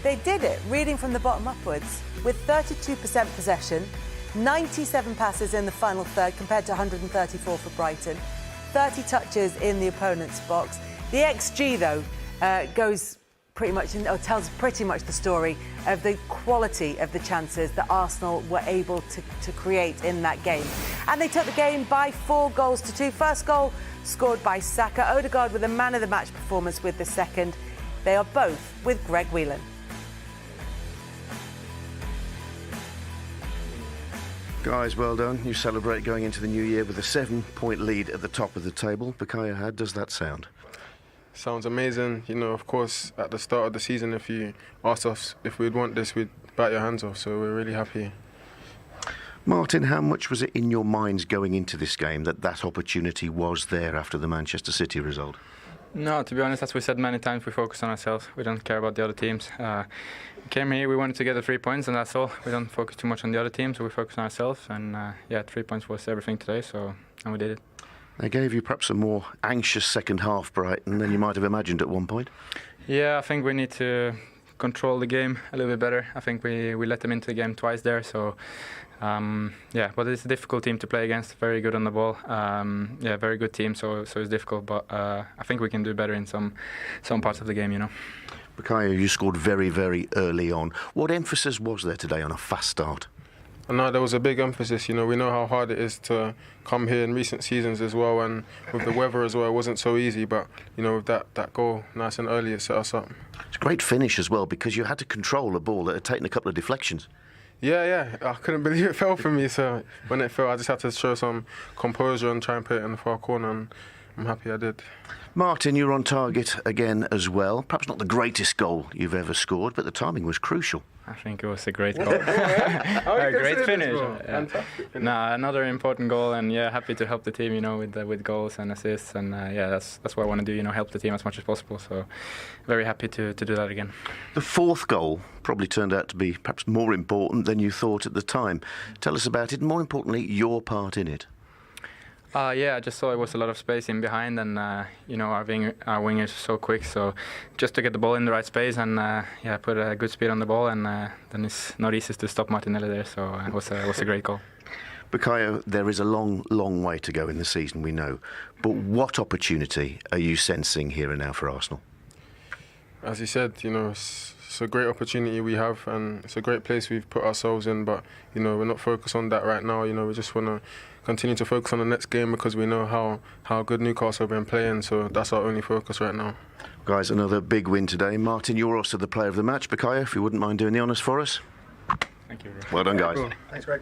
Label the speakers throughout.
Speaker 1: they did it, reading from the bottom upwards, with 32% possession, 97 passes in the final third compared to 134 for Brighton, 30 touches in the opponent's box. The XG, though, goes pretty much, or tells pretty much the story of the quality of the chances that Arsenal were able to create in that game. And they took the game by 4-2. First goal scored by Saka. Odygard with a man-of-the-match performance with the second. They are both with Greg Whelan.
Speaker 2: Guys, well done. You celebrate going into the new year with a 7-point lead at the top of the table. Bukayo, how does that sound?
Speaker 3: Sounds amazing. You know, of course, at the start of the season, if you asked us if we'd want this, we'd bat your hands off. So we're really happy.
Speaker 2: Martin, how much was it in your minds going into this game that opportunity was there after the Manchester City result?
Speaker 4: No, to be honest, as we said many times, we focus on ourselves. We don't care about the other teams. We came here, we wanted to get the 3 points, and that's all. We don't focus too much on the other teams, so we focus on ourselves. And yeah, 3 points was everything today, and we did it.
Speaker 2: They gave you perhaps a more anxious second half, Brighton, than you might have imagined at one point.
Speaker 4: Yeah, I think we need to control the game a little bit better. I think we let them into the game twice there, so yeah, but it's a difficult team to play against. Very good on the ball. Yeah, very good team, so it's difficult. But I think we can do better in some parts of the game, you know.
Speaker 2: Bukayo, you scored very, very early on. What emphasis was there today on a fast start?
Speaker 3: No, there was a big emphasis. You know, we know how hard it is to come here in recent seasons as well, and with the weather as well, it wasn't so easy. But you know, with that goal nice and early, it set us up.
Speaker 2: It's a great finish as well, because you had to control a ball that had taken a couple of deflections.
Speaker 3: Yeah, I couldn't believe it fell for me. So when it fell, I just had to show some composure and try and put it in the far corner, and I'm happy I did.
Speaker 2: Martin, you were on target again as well. Perhaps not the greatest goal you've ever scored, but the timing was crucial.
Speaker 4: I think it was a great goal. A great finish. Yeah. Nah, another important goal, and yeah, happy to help the team, you know, with goals and assists, and yeah, that's what I want to do, you know, help the team as much as possible. So, very happy to do that again.
Speaker 2: The fourth goal probably turned out to be perhaps more important than you thought at the time. Tell us about it, and more importantly, your part in it.
Speaker 4: Yeah, I just saw it was a lot of space in behind, and you know, our wingers are so quick, so just to get the ball in the right space and yeah, put a good speed on the ball, and then it's not easy to stop Martinelli there, so it was a great goal.
Speaker 2: Bukayo, there is a long, long way to go in the season, we know, but what opportunity are you sensing here and now for Arsenal?
Speaker 3: As you said, you know, it's a great opportunity we have, and it's a great place we've put ourselves in, but you know, we're not focused on that right now. You know, we just want to continue to focus on the next game, because we know how good Newcastle have been playing, so that's our only focus right now.
Speaker 2: Guys, another big win today. Martin, you're also the player of the match. Bukayo, if you wouldn't mind doing the honours for us.
Speaker 4: Thank you.
Speaker 2: Well done, guys.
Speaker 3: Cool.
Speaker 5: Thanks, Greg.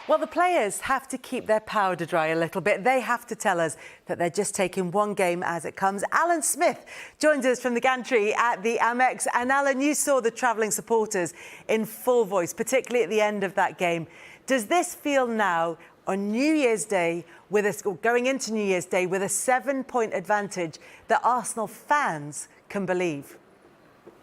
Speaker 1: Well, the players have to keep their powder dry a little bit. They have to tell us that they're just taking one game as it comes. Alan Smith joins us from the gantry at the Amex. And Alan, you saw the travelling supporters in full voice, particularly at the end of that game. Does this feel now, on New Year's Day, going into New Year's Day, with a 7-point advantage that Arsenal fans can believe?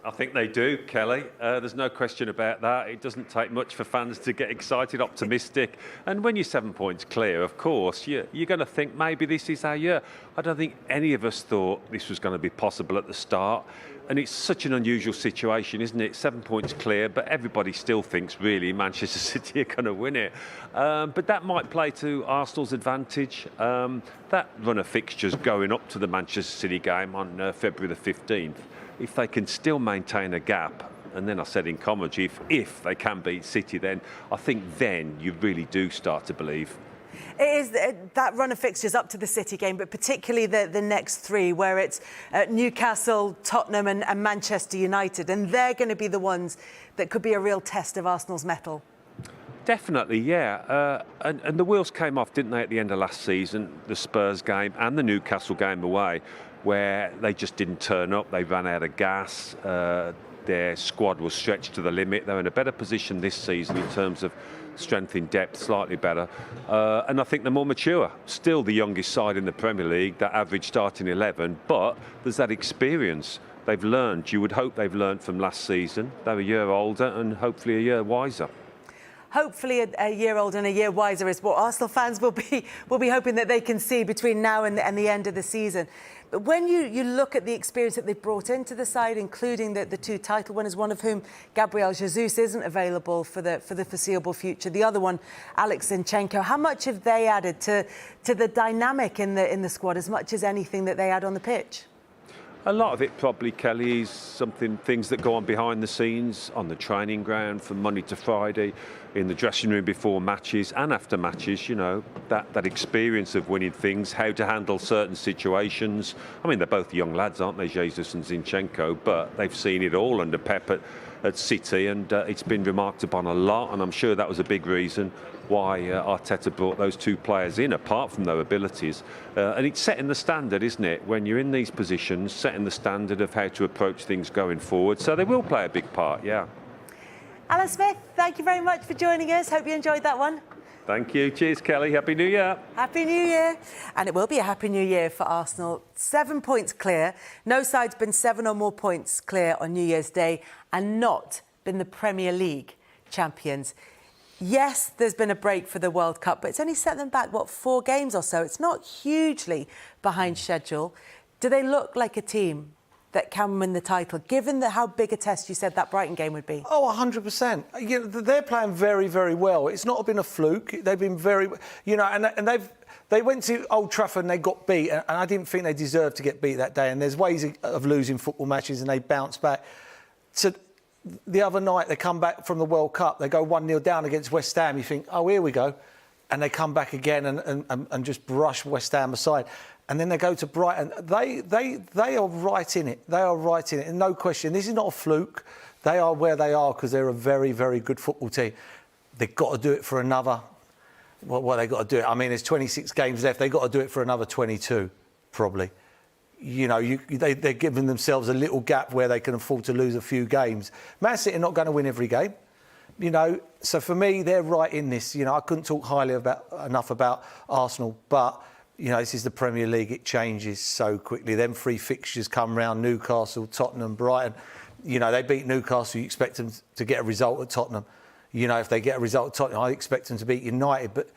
Speaker 6: I think they do, Kelly. There's no question about that. It doesn't take much for fans to get excited, optimistic. And when you're 7 points clear, of course, you're going to think maybe this is our year. I don't think any of us thought this was going to be possible at the start. And it's such an unusual situation, isn't it? 7 points clear, but everybody still thinks, really, Manchester City are going to win it. But that might play to Arsenal's advantage. That run of fixtures going up to the Manchester City game on February the 15th, if they can still maintain a gap, and then I said in commentary, if they can beat City, then I think then you really do start to believe.
Speaker 1: It is that run of fixtures up to the City game, but particularly the next three, where it's Newcastle, Tottenham and Manchester United, and they're going to be the ones that could be a real test of Arsenal's mettle.
Speaker 6: Definitely, yeah. And the wheels came off, didn't they, at the end of last season, the Spurs game and the Newcastle game away, where they just didn't turn up. They ran out of gas. Their squad was stretched to the limit. They're in a better position this season in terms of strength in depth, slightly better. And I think they're more mature. Still the youngest side in the Premier League, that average starting 11, but there's that experience. They've learned. You would hope they've learned from last season. They're a year older and hopefully a year wiser.
Speaker 1: Hopefully a year older and a year wiser is what Arsenal fans will be hoping that they can see between now and the end of the season. When you look at the experience that they've brought into the side, including the two title winners, one of whom, Gabriel Jesus, isn't available for the foreseeable future, the other one, Alex Zinchenko, how much have they added to the dynamic in the squad, as much as anything that they add on the pitch?
Speaker 6: A lot of it probably, Kelly, is things that go on behind the scenes, on the training ground from Monday to Friday, in the dressing room before matches and after matches, you know, that experience of winning things, how to handle certain situations. I mean, they're both young lads, aren't they, Jesus and Zinchenko, but they've seen it all under Pep at City, and it's been remarked upon a lot, and I'm sure that was a big reason why Arteta brought those two players in, apart from their abilities. And it's setting the standard, isn't it? When you're in these positions, setting the standard of how to approach things going forward. So they will play a big part, yeah.
Speaker 1: Alan Smith, thank you very much for joining us. Hope you enjoyed that one.
Speaker 6: Thank you. Cheers, Kelly. Happy New Year.
Speaker 1: Happy New Year. And it will be a Happy New Year for Arsenal. 7 points clear. No side's been 7 or more points clear on New Year's Day and not been the Premier League champions. Yes, there's been a break for the World Cup, but it's only set them back, 4 games or so. It's not hugely behind schedule. Do they look like a team that can win the title, given how big a test you said that Brighton game would be?
Speaker 5: Oh, 100%. You know, they're playing very, very well. It's not been a fluke. They've been very, you know, and they went to Old Trafford and they got beat, and I didn't think they deserved to get beat that day. And there's ways of losing football matches, and they bounce back. So the other night, they come back from the World Cup. They go 1-0 down against West Ham. You think, oh, here we go. And they come back again and just brush West Ham aside. And then they go to Brighton. They are right in it. They are right in it. And no question, this is not a fluke. They are where they are because they're a very, very good football team. They've got to do it for another... Well, they've got to do it. I mean, there's 26 games left. They've got to do it for another 22, probably. You know, they're giving themselves a little gap where they can afford to lose a few games. Man City are not going to win every game. You know, so for me, they're right in this. You know, I couldn't talk highly enough about Arsenal, but, you know, this is the Premier League. It changes so quickly. Them 3 fixtures come round: Newcastle, Tottenham, Brighton. You know, they beat Newcastle. You expect them to get a result at Tottenham. You know, if they get a result at Tottenham, I expect them to beat United. But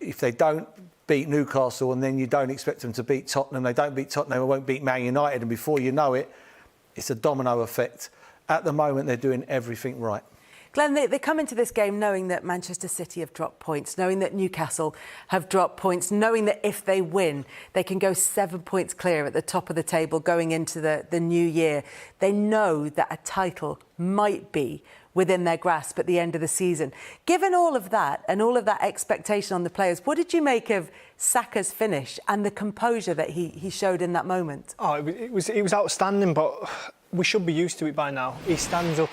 Speaker 5: if they don't beat Newcastle, and then you don't expect them to beat Tottenham, they don't beat Tottenham, they won't beat Man United, and before you know it, it's a domino effect. At the moment, they're doing everything right.
Speaker 1: Glenn, they come into this game knowing that Manchester City have dropped points, knowing that Newcastle have dropped points, knowing that if they win, they can go 7 points clear at the top of the table going into the new year. They know that a title might be within their grasp at the end of the season. Given all of that and all of that expectation on the players, what did you make of Saka's finish and the composure that he showed in that moment?
Speaker 7: Oh, it was outstanding, but we should be used to it by now. He stands up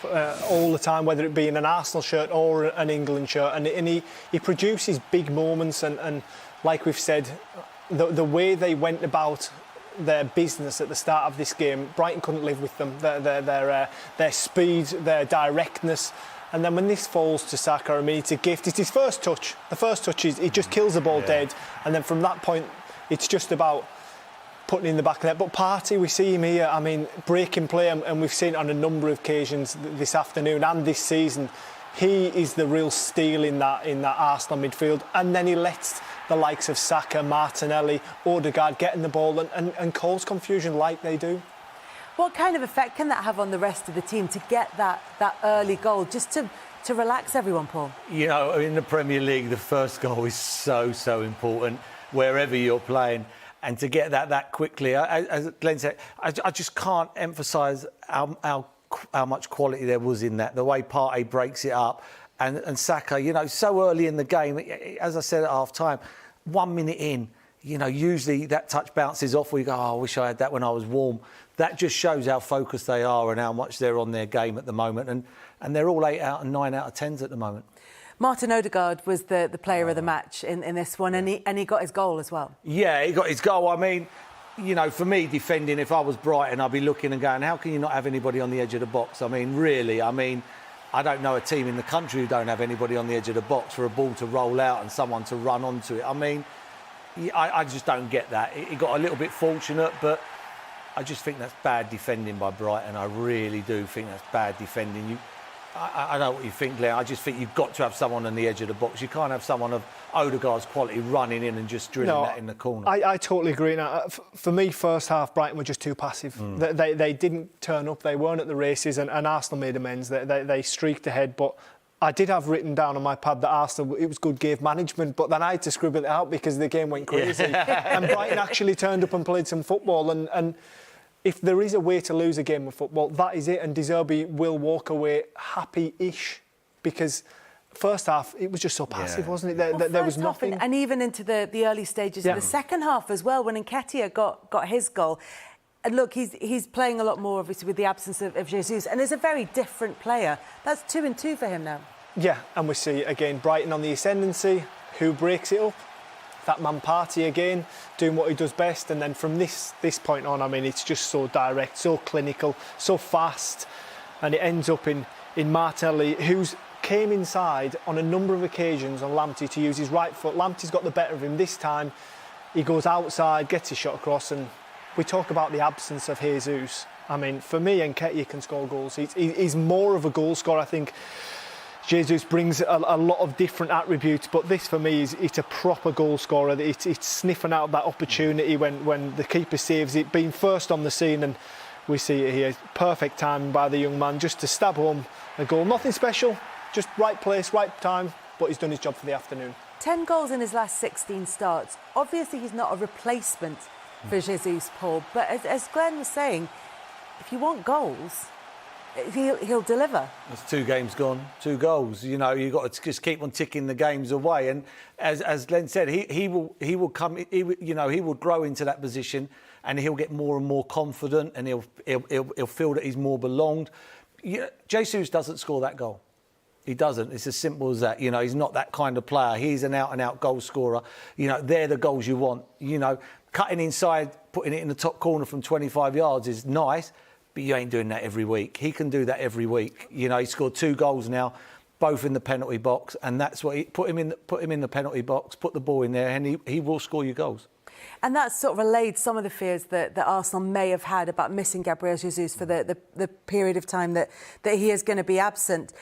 Speaker 7: all the time, whether it be in an Arsenal shirt or an England shirt, and he produces big moments. And like we've said, the way they went about their business at the start of this game, Brighton couldn't live with them. Their speed, their directness. And then when this falls to Saka, I mean, it's a gift. It's his first touch. The first touch is he just kills the ball dead, and then from that point, it's just about putting in the back of that. But Partey, we see him here, I mean, breaking play, and we've seen it on a number of occasions this afternoon and this season. He is the real steal in that Arsenal midfield, and then he lets the likes of Saka, Martinelli, Odygard getting the ball and cause confusion like they do.
Speaker 1: What kind of effect can that have on the rest of the team to get that early goal, just to relax everyone, Paul? You
Speaker 5: know, in the Premier League, the first goal is so important wherever you're playing. And to get that quickly, as Glenn said, I just can't emphasise how much quality there was in that. The way Partey breaks it up, and Saka, you know, so early in the game, as I said at half-time, 1 minute in, you know, usually that touch bounces off. We go, oh, I wish I had that when I was warm. That just shows how focused they are and how much they're on their game at the moment. And they're all 8 out and 9 out of 10s at the moment.
Speaker 1: Martin Odygard was the player of the match in this one, and he got his goal as well. Yeah,
Speaker 5: he got his goal. I mean, you know, for me, defending, if I was Brighton, I'd be looking and going, how can you not have anybody on the edge of the box? I mean, really, I don't know a team in the country who don't have anybody on the edge of the box for a ball to roll out and someone to run onto it. I mean, I just don't get that. He got a little bit fortunate, but I just think that's bad defending by Brighton. I really do think that's bad defending. I know what you think, Glenn. I just think you've got to have someone on the edge of the box. You can't have someone of Odygard's quality running in and just drilling that in the corner.
Speaker 7: I totally agree. Now, for me, first half, Brighton were just too passive. They didn't turn up. They weren't at the races, and Arsenal made amends. They streaked ahead, but I did have written down on my pad that Arsenal, it was good game management, but then I had to scribble it out because the game went crazy. And Brighton actually turned up and played some football. And if there is a way to lose a game of football, that is it. And De Zerbi will walk away happy-ish because first half, it was just so passive, wasn't it? There was nothing.
Speaker 1: And even into the early stages of the second half as well, when Nketiah got his goal. And look, he's playing a lot more, obviously, with the absence of Jesus, and is a very different player. That's 2-2 for him now.
Speaker 7: Yeah, and we see, again, Brighton on the ascendancy. Who breaks it up? That man Partey again, doing what he does best. And then from this point on, I mean, it's just so direct, so clinical, so fast. And it ends up in Martinelli, who's came inside on a number of occasions on Lamptey to use his right foot. Lamptey's got the better of him this time. He goes outside, gets his shot across, and we talk about the absence of Jesus. I mean, for me, Nketiah can score goals. He's more of a goal scorer. I think Jesus brings a lot of different attributes, but this for me it's a proper goal scorer. It's sniffing out that opportunity when the keeper saves it, being first on the scene, and we see it here. Perfect timing by the young man just to stab home a goal. Nothing special, just right place, right time, but he's done his job for the afternoon. 10
Speaker 1: goals in his last 16 starts. Obviously, he's not a replacement for Jesus, Paul, but as Glenn was saying, if you want goals, he'll deliver.
Speaker 5: There's 2 games gone, 2 goals. You know, you've got to just keep on ticking the games away. And as Glenn said, he will come. He will grow into that position, and he'll get more and more confident, and he'll feel that he's more belonged. Jesus doesn't score that goal. He doesn't. It's as simple as that. You know, he's not that kind of player. He's an out-and-out goal scorer. You know, they're the goals you want. You know, cutting inside, putting it in the top corner from 25 yards is nice, but you ain't doing that every week. He can do that every week. You know, he scored 2 goals now, both in the penalty box, and that's what put him in the penalty box, put the ball in there, and he will score you goals.
Speaker 1: And that's sort of allayed some of the fears that Arsenal may have had about missing Gabriel Jesus for the period of time that he is going to be absent.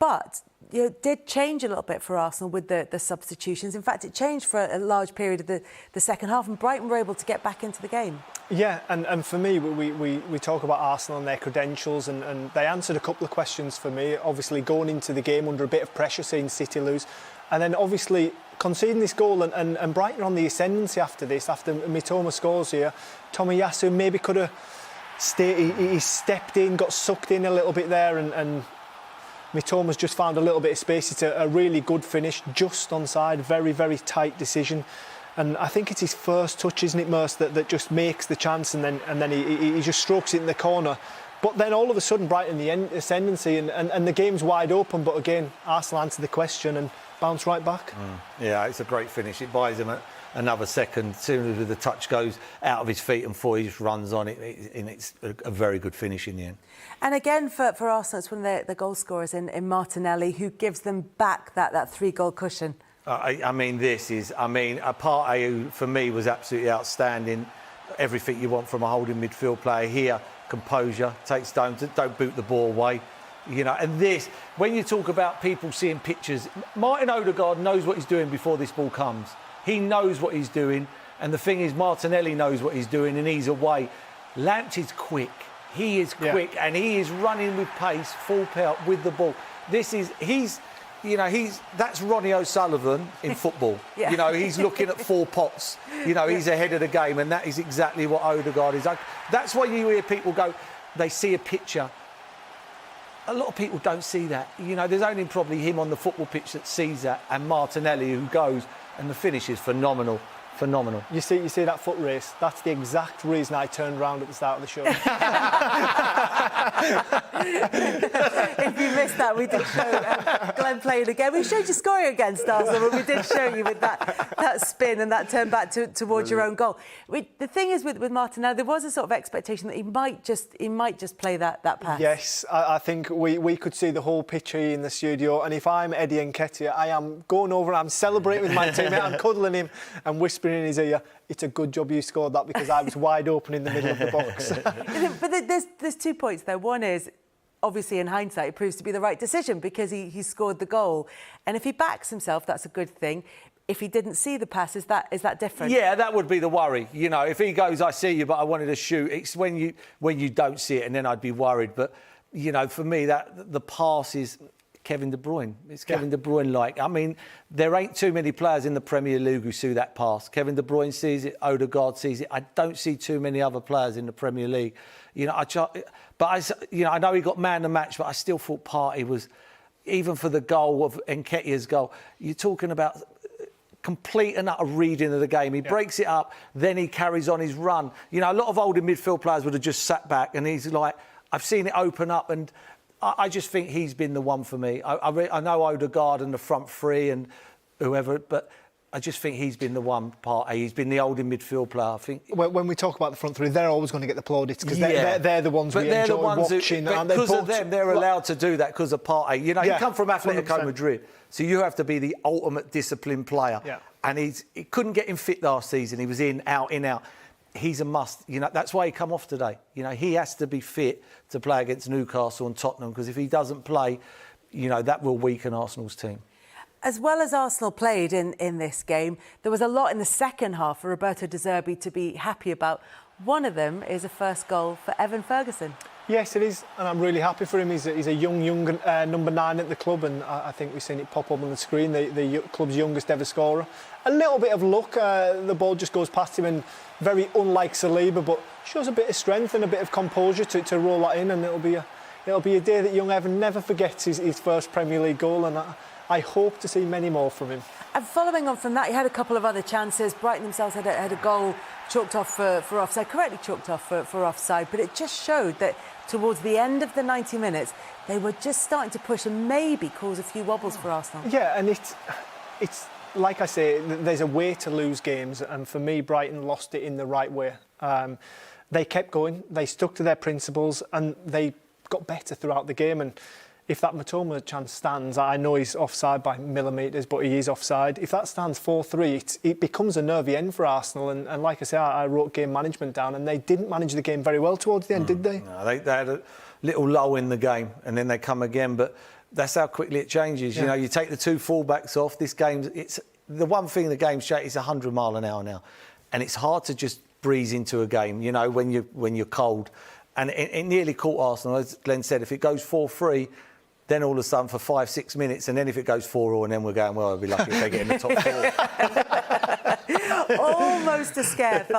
Speaker 1: But it did change a little bit for Arsenal with the substitutions. In fact, it changed for a large period of the second half, and Brighton were able to get back into the game.
Speaker 7: Yeah, and for me, we talk about Arsenal and their credentials, and they answered a couple of questions for me. Obviously, going into the game under a bit of pressure, seeing City lose, and then obviously conceding this goal, and Brighton on the ascendancy after this, after Mitoma scores here. Tomiyasu maybe could have stayed, he stepped in, got sucked in a little bit there, and Mitoma's just found a little bit of space. It's a really good finish, just onside, very, very tight decision. And I think it's his first touch, isn't it, Merce, that just makes the chance, and then he just strokes it in the corner. But then all of a sudden, Brighton, the ascendancy, and the game's wide open. But again, Arsenal answered the question and bounced right back.
Speaker 5: Yeah, it's a great finish. It buys him another second. As soon as the touch goes out of his feet and he just runs on it, and it's a very good finish in the end.
Speaker 1: And again, for Arsenal, it's one of the goal scorers in Martinelli, who gives them back that 3-goal cushion.
Speaker 5: Partey, who for me was absolutely outstanding. Everything you want from a holding midfield player here. Composure, takes down, don't boot the ball away. You know, and this, when you talk about people seeing pictures, Martin Odygard knows what he's doing before this ball comes. He knows what he's doing, and the thing is, Martinelli knows what he's doing, and he's away. Lamptey's quick. He is quick, and he is running with pace, full pelt with the ball. That's Ronnie O'Sullivan in football. You know, he's looking at 4 pots. You know, he's ahead of the game, and that is exactly what Odygard is. That's why you hear people go, they see a picture. A lot of people don't see that. You know, there's only probably him on the football pitch that sees that, and Martinelli who goes, and the finish is phenomenal. Phenomenal.
Speaker 7: You see that foot race? That's the exact reason I turned around at the start of the show.
Speaker 1: If you missed that, we did show Glenn playing again. We showed you scoring against Arsenal, but we did show you with that spin and that turn back towards your own goal. The thing is with Martinelli, there was a sort of expectation that he might just play that pass.
Speaker 7: Yes, I think we could see the whole picture in the studio, and if I'm Eddie Nketiah, I am going over, I'm celebrating with my teammate, I'm cuddling him and whispering in his ear, it's a good job you scored that, because I was wide open in the middle of the box.
Speaker 1: But there's 2 points there. One is, obviously, in hindsight, it proves to be the right decision because he scored the goal. And if he backs himself, that's a good thing. If he didn't see the pass, is that different?
Speaker 5: Yeah, that would be the worry. You know, if he goes, I see you, but I wanted to shoot. It's when you don't see it, and then I'd be worried. But, you know, for me, that the pass is Kevin De Bruyne. It's Kevin De Bruyne-like. I mean, there ain't too many players in the Premier League who see that pass. Kevin De Bruyne sees it. Odygard sees it. I don't see too many other players in the Premier League. You know, I know he got man of the match, but I still thought Partey was, even for the goal of Nketiah's goal, you're talking about complete and utter reading of the game. He breaks it up, then he carries on his run. You know, a lot of older midfield players would have just sat back, and he's like, I've seen it open up, and I just think he's been the one for me. I know Odygard and the front three and whoever, but I just think he's been the one part. He's been the older midfield player, I think.
Speaker 7: When we talk about the front three, they're always going to get the plaudits because they're the ones we enjoy watching.
Speaker 5: Because of them, they're allowed to do that because of Partey. You know, he come from Atletico Madrid, so you have to be the ultimate disciplined player.
Speaker 7: Yeah.
Speaker 5: And he couldn't get him fit last season. He was in, out. He's a must. You know, that's why he come off today. You know, he has to be fit to play against Newcastle and Tottenham because if he doesn't play, you know, that will weaken Arsenal's team.
Speaker 1: As well as Arsenal played in this game, there was a lot in the second half for Roberto De Zerbi to be happy about. One of them is a first goal for Evan Ferguson.
Speaker 7: Yes, it is, and I'm really happy for him. He's a young number 9 at the club, and I think we've seen it pop up on the screen, the club's youngest ever scorer. A little bit of luck, the ball just goes past him, and very unlike Saliba, but shows a bit of strength and a bit of composure to roll that in, and it'll be a day that young Evan never forgets his first Premier League goal, and I hope to see many more from him.
Speaker 1: And following on from that, he had a couple of other chances. Brighton themselves had a goal chalked off for offside, correctly chalked off for offside, but it just showed that towards the end of the 90 minutes, they were just starting to push and maybe cause a few wobbles for Arsenal.
Speaker 7: Yeah, and it's like I say, there's a way to lose games, and for me, Brighton lost it in the right way. They kept going, they stuck to their principles, and they got better throughout the game. And if that Matoma chance stands, I know he's offside by millimetres, but he is offside. If that stands 4-3, it becomes a nervy end for Arsenal. And like I say, I wrote game management down, and they didn't manage the game very well towards the end, did they?
Speaker 5: No, they had a little lull in the game, and then they come again. But that's how quickly it changes. Yeah. You know, you take the 2 fullbacks off. This game, it's the one thing the game's showing is 100 mile an hour now, and it's hard to just breeze into a game. You know, when you're cold, and it nearly caught Arsenal. As Glenn said, if it goes 4-3. Then all of a sudden for 5-6 minutes, and then if it goes 4-4, and then we're going, well, I'll be lucky if they get in the top 4.
Speaker 1: Almost a scare.